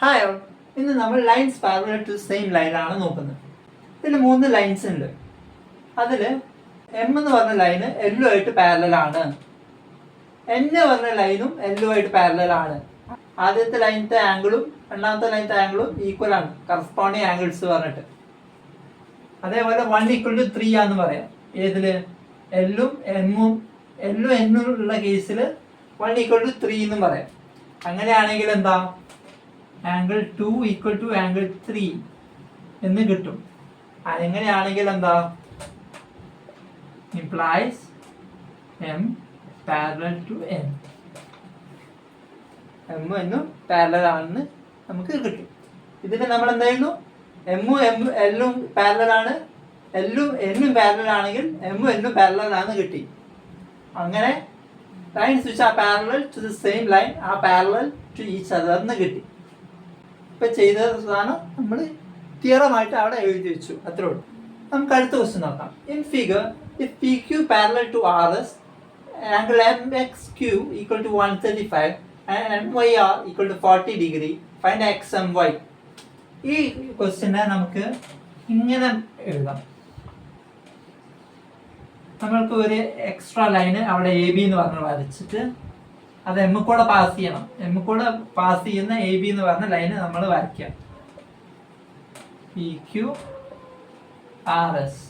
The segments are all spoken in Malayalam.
ഹായ് ഓൾ, ഇന്ന് നമ്മൾ ലൈൻസ് പാരലൽ ടു സെയിം ലൈനാണ് നോക്കുന്നത്. ഇതിൽ 3 ലൈൻസ് ഉണ്ട്. അതിൽ എം എന്ന് പറഞ്ഞ ലൈന് എല്ലു ആയിട്ട് പാരലലാണ്. എൻ പറഞ്ഞ ലൈനും എല്ലു ആയിട്ട് പാരലലാണ്. ആദ്യത്തെ ലൈനത്തെ ആംഗിളും രണ്ടാമത്തെ ലൈനത്തെ ആംഗിളും ഈക്വൽ ആണ്, കറസ്പോണ്ടിങ് ആംഗിൾസ് പറഞ്ഞിട്ട്. അതേപോലെ 1=3 ആന്ന് പറയാം. ഏതില്? എല്ലും എമ്മും എന്നുള്ള കേസിൽ 1=3 എന്നും പറയാം. അങ്ങനെയാണെങ്കിൽ എന്താ? ആംഗിൾ 2 = ആംഗിൾ 3 എന്ന് കിട്ടും. അതെങ്ങനെയാണെങ്കിൽ എന്താ? Implies M parallel to N. എമ്മും എന്നും പാരലൽ ആണെന്ന് നമുക്ക് കിട്ടും. ഇതിന് നമ്മൾ എന്തായിരുന്നു? എല്ലും പാരലൽ ആണ്, എന്നും പാരലൽ ആണെങ്കിൽ എമ്മും എന്നും പാരലൽ ആണെന്ന് കിട്ടി. അങ്ങനെ lines which are parallel to the same line are parallel to each other എന്ന് കിട്ടി. ഇപ്പം ചെയ്തതാണ് നമ്മൾ തിയറമായിട്ട് അവിടെ എഴുതി വെച്ചു. അത്രേ ഉള്ളൂ. നമുക്ക് അടുത്ത ക്വസ്റ്റ്യൻ നോക്കാം. In figure, if PQ parallel to RS, angle MXQ = 135 and MYR = 40 degree, find XMY. ഈ ക്വസ്റ്റ്യനെ നമുക്ക് ഇങ്ങനെ എഴുതാം. നമ്മൾക്ക് ഒരു എക്സ്ട്രാ ലൈന് അവിടെ എ ബി എന്ന് പറഞ്ഞ് വരച്ചിട്ട് അത് എം കൂടെ പാസ് ചെയ്യണം. എം കൂടെ പാസ് ചെയ്യുന്ന എ ബി എന്ന് പറഞ്ഞ ലൈന് നമ്മൾ വരയ്ക്കാം. P Q R S.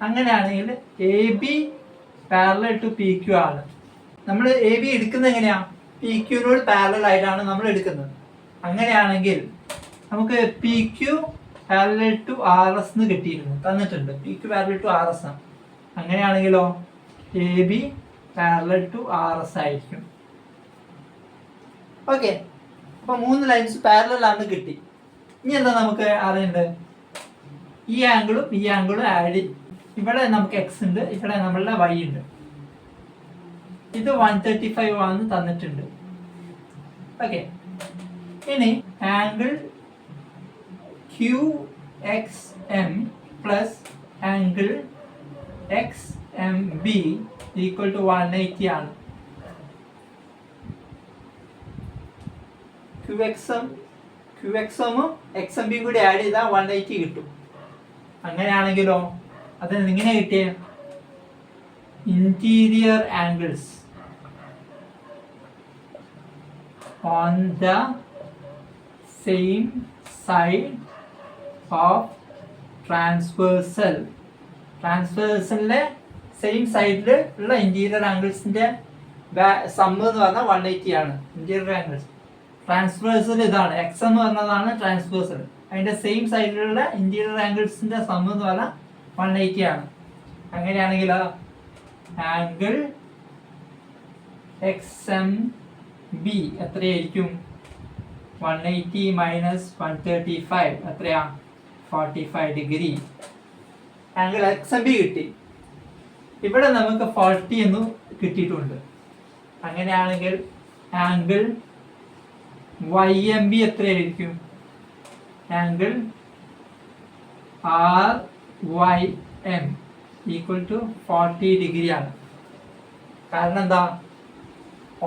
അങ്ങനെയാണെങ്കിൽ A B parallel to P Q ആണ്. നമ്മൾ എ ബി എടുക്കുന്നത് എങ്ങനെയാ? പി ക്യുവിനോട് പാരലൽ ആയിട്ടാണ് നമ്മൾ എടുക്കുന്നത്. അങ്ങനെയാണെങ്കിൽ നമുക്ക് P Q parallel to R S എന്ന് കിട്ടിയിരുന്നു, തന്നിട്ടുണ്ട്. P Q parallel to R S ആണ്. അങ്ങനെയാണെങ്കിലോ A B parallel to R S ആയിരിക്കും. ഓക്കെ, അപ്പൊ 3 ലൈൻസ് പാരലൽ ആണെന്ന് കിട്ടി. ഇനി എന്താ നമുക്ക് അറിയേണ്ടത്? ഈ ആംഗിളും ആഡ്. ഇവിടെ നമുക്ക് എക്സ് ഉണ്ട്, ഇവിടെ നമ്മളുടെ വൈ ഉണ്ട്. ഇത് 135 ആണെന്ന് തന്നിട്ടുണ്ട്. ഓക്കെ, ഇനി angle QXM plus angle XMB = 180 ആണ്. QXM XMB കൂടി ആഡ് ചെയ്താൽ 180 കിട്ടും. അങ്ങനെയാണെങ്കിലോ അത് എങ്ങനെ കിട്ടിയ? Interior angles on the same side of ട്രാൻസ്വേഴ്സലിലെ സെയിം സൈഡിൽ ഉള്ള ഇന്റീരിയർ ആംഗിൾസിന്റെ സം എന്ന് പറഞ്ഞാൽ 180 ആണ്. ഇന്റീരിയർ ആംഗിൾസ് ട്രാൻസ്വേഴ്സൽ ഇതാണ്, എക്സ് എന്ന് പറഞ്ഞതാണ് ട്രാൻസ്വേഴ്സൽ. അതിന്റെ സെയിം സൈഡിലുള്ള ഇന്റീരിയർ ആംഗിൾസിന്റെ സം എന്ന് പറഞ്ഞാൽ 180 ആണ്. അങ്ങനെയാണെങ്കിൽ ആംഗിൾ XMB എത്രയായിരിക്കും? 180 മൈനസ് 135 എത്രയാ? 45 ഡിഗ്രി. ആംഗിൾ XMB കിട്ടി. ഇവിടെ നമുക്ക് 40 എന്ന് കിട്ടിയിട്ടുണ്ട്. അങ്ങനെയാണെങ്കിൽ ആംഗിൾ YMB എത്രയായിരിക്കും? ആംഗിൾ RYM = 40 ഡിഗ്രി ആണ്. കാരണം എന്താ?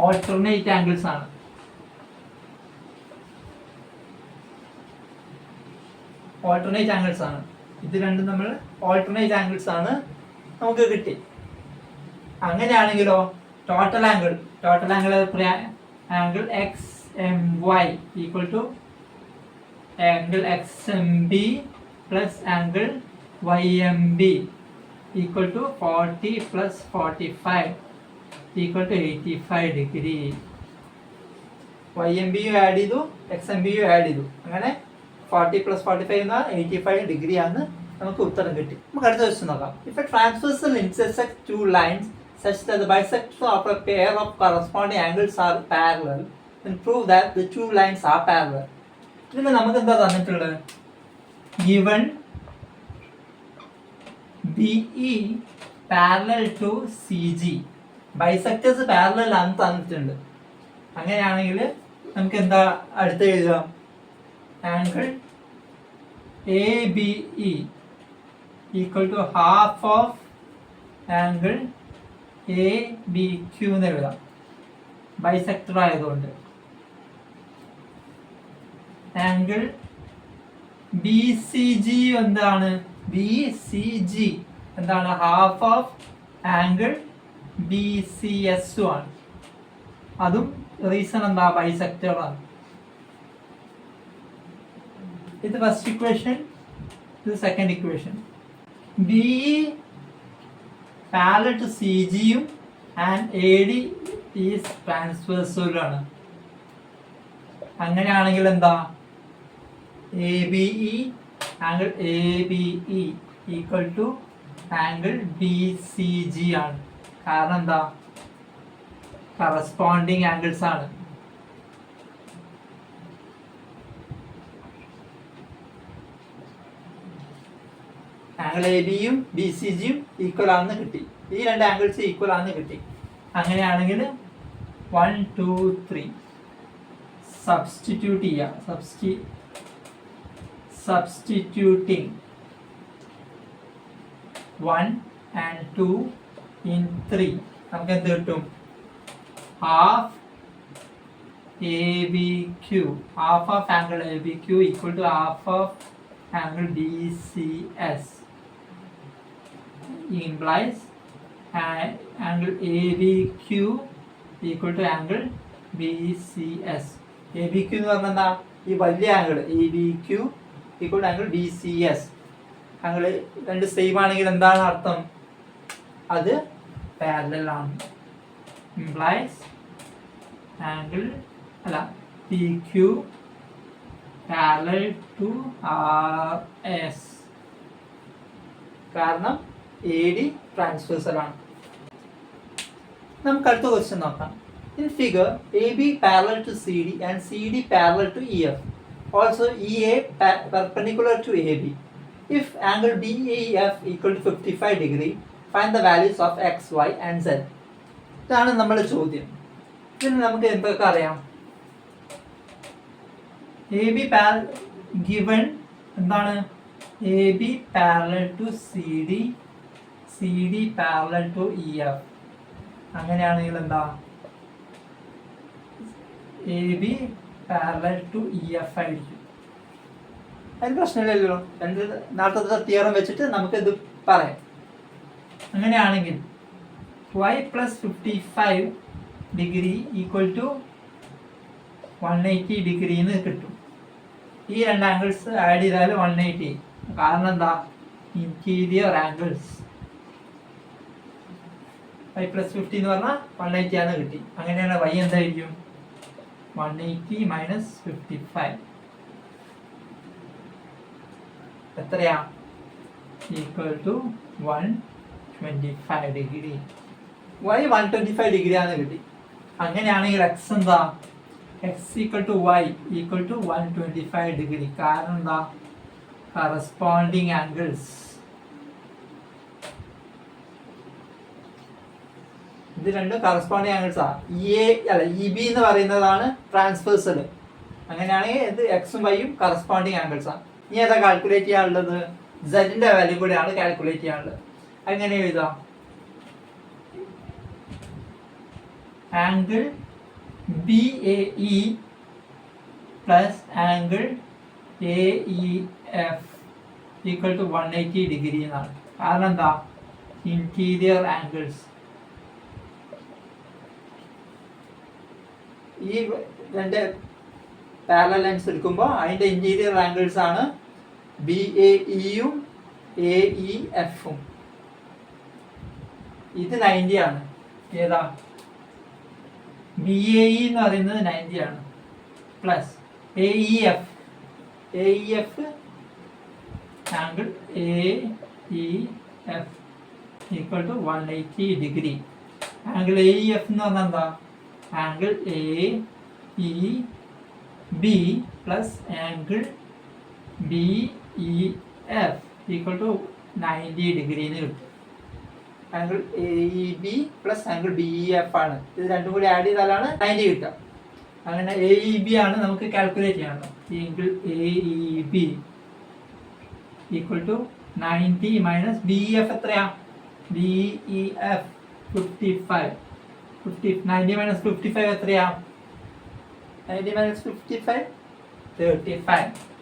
ഓൾട്ടർനേറ്റ് ആംഗിൾസ് ആണ്. ഇത് രണ്ടും നമ്മൾ ഓൾട്ടർനേറ്റ് ആംഗിൾസ് ആണ് നമുക്ക് കിട്ടി. അങ്ങനെയാണെങ്കിലോ total angle angle XMY = angle XMB plus angle YMB = 40 + 45 = 85 degree. YMB add ചെയ്തു, XMB ആഡ് ചെയ്തു. അങ്ങനെ 40 + 45 എന്നാൽ 85 ഡിഗ്രി ആണ് നമുക്ക് ഉത്തരം കിട്ടി. നമുക്ക് അടുത്ത ക്വസ്റ്റ്യൻ നോക്കാം. If a transversal intersects 2 lines such that the bisectors of a pair of corresponding angles are parallel, then prove that the 2 lines are parallel. ഇതിൽ നമുക്ക് എന്താ തന്നിട്ടുള്ളത്? Given BE parallel to CG, bisectors parallel ആണെന്ന് തന്നിട്ടുണ്ട്. അങ്ങനെയാണെങ്കിൽ നമുക്ക് എന്താ അടുത്ത എഴുതാം? Angle ABE = half of angle ABQ എന്ന് എഴുതാം, ബൈസെക്ടർ ആയതുകൊണ്ട്. ആംഗിൾ ബി സി ജി എന്താണ്? ബി സി ജി എന്താണ്? Half of angle B C S ആണ്. അതും റീസൺ എന്താ? ബൈസെക്ടർ ആണ്. ഇത് ഫസ്റ്റ് ഇക്വേഷൻ, ഇത് second equation. B parallel to C ജിയും ആൻഡ് എ ഡി ഈസ് ട്രാൻസ്വേഴ്സലാണ്. അങ്ങനെയാണെങ്കിൽ എന്താ? A B E angle A B E equal to angle B C G ആണ്. കാരണം എന്താ? കറസ്പോണ്ടിങ് ആംഗിൾസ് ആണ്. ആംഗിൾ എ ബിയും ബി സി ജിയും ഈക്വൽ ആണെന്ന് കിട്ടി. ഈ രണ്ട് ആംഗിൾസ് ഈക്വൽ ആണെന്ന് കിട്ടി. അങ്ങനെയാണെങ്കിൽ 1 2 3 സബ്സ്റ്റിറ്റ്യൂട്ട് ചെയ്യാം. സബ്സ്റ്റിറ്റ്യൂട്ടിങ് 1 and 2 in 3 നമുക്ക് എന്ത് കിട്ടും? Half A B Q, half of angle A B Q equal to half of angle B C S. implies angle ABQ equal to angle BCS. ABQ എന്ന് പറഞ്ഞാൽ എന്താ? ഈ വലിയ angle ABQ equal to angle BCS. Angle രണ്ട് സെയിം ആണെങ്കിൽ എന്താണ് അർത്ഥം? അത് പാരലൽ ആണ്. implies angle അല്ല PQ parallel to RS. കാരണം എ ഡി ട്രാൻസ്വേഴ്സൽ ആണ്. നമുക്ക് അടുത്ത ക്വസ്റ്റ്യൻ നോക്കാം. In figure A B parallel to C D and C D parallel to E F. Also E A perpendicular to A B. If angle D A F equal to 55 degree, find the values of X Y and Z. ഇതാണ് നമ്മുടെ ചോദ്യം. ഇതിന് നമുക്ക് എന്തൊക്കെ അറിയാം? എ ബി ഗിവൺ എന്താണ്? A B parallel to C D, C D parallel to E F. അങ്ങനെയാണെങ്കിൽ എന്താ? A B parallel to E F ആയിരിക്കും. അതിന് പ്രശ്നമില്ലല്ലോ. രണ്ട് നേരത്തെ തിയറം വെച്ചിട്ട് നമുക്ക് ഇത് പറയാം. അങ്ങനെയാണെങ്കിൽ y plus 55 degree equal to 180 degree എന്ന് കിട്ടും. ഈ രണ്ട് ആംഗിൾസ് ആഡ് ചെയ്താൽ 180. കാരണം എന്താ? Interior angles. y പ്ലസ് 50 എന്ന് പറഞ്ഞാൽ 180 ആണ് കിട്ടി. അങ്ങനെയാണ് y എന്തായിരിക്കും? 180 മൈനസ് 55 എത്രയാ? Equal to 125 degree. y 125 degree ആണ് കിട്ടി. അങ്ങനെയാണെങ്കിൽ x എന്താ? x equal to y equal to 125 degree. കാരണം എന്താ? Corresponding angles. ഇത് രണ്ടും കറസ്പോണ്ടിങ് ആംഗിൾസ് ആ. ഇ ബി എന്ന് പറയുന്നതാണ് ട്രാൻസ്വേഴ്സൽ. അങ്ങനെയാണെങ്കിൽ ഇത് എക്സും വൈയും കറസ്പോണ്ടിങ് ആംഗിൾസ് ആണ്. ഇനി ഏതാ കാൽക്കുലേറ്റ് ചെയ്യാനുള്ളത്? സെഡിന്റെ വാല്യൂ കൂടെയാണ് കാൽക്കുലേറ്റ് ചെയ്യാനുള്ളത്. അങ്ങനെ എഴുതാം. Angle B A E plus angle A E F equal to 180 degree എന്നാണ്. കാരണം എന്താ? Interior angles. ഈ രണ്ട് പാരലൽ ലൈൻസ് എടുക്കുമ്പോൾ അതിന്റെ ഇന്റീരിയർ ആംഗിൾസ് ആണ് ബി എ ഇയും എ ഇ എഫും. ഇത് 90 ആണ്. ഏതാ? ബി എ ഇ എന്ന് പറയുന്നത് 90 ആണ്. Plus A E F angle A E F equal to 180 degree. Angle A E F എന്ന് പറഞ്ഞാൽ എന്താ? Angle A E B plus angle B E F equal to 90 ഡിഗ്രിന്ന് കിട്ടും. Angle A E B plus angle B E F ആണ്. ഇത് രണ്ടും കൂടി ആഡ് ചെയ്താലാണ് 90 കിട്ടുക. അങ്ങനെ എ ഇ ബി ആണ് നമുക്ക് കാൽക്കുലേറ്റ് ചെയ്യണം. Angle A E B equal to 90 minus B E F എത്രയാ? B E F 55. 90 മൈനസ് 55 എത്രയാ? 90 മൈനസ് 55 35.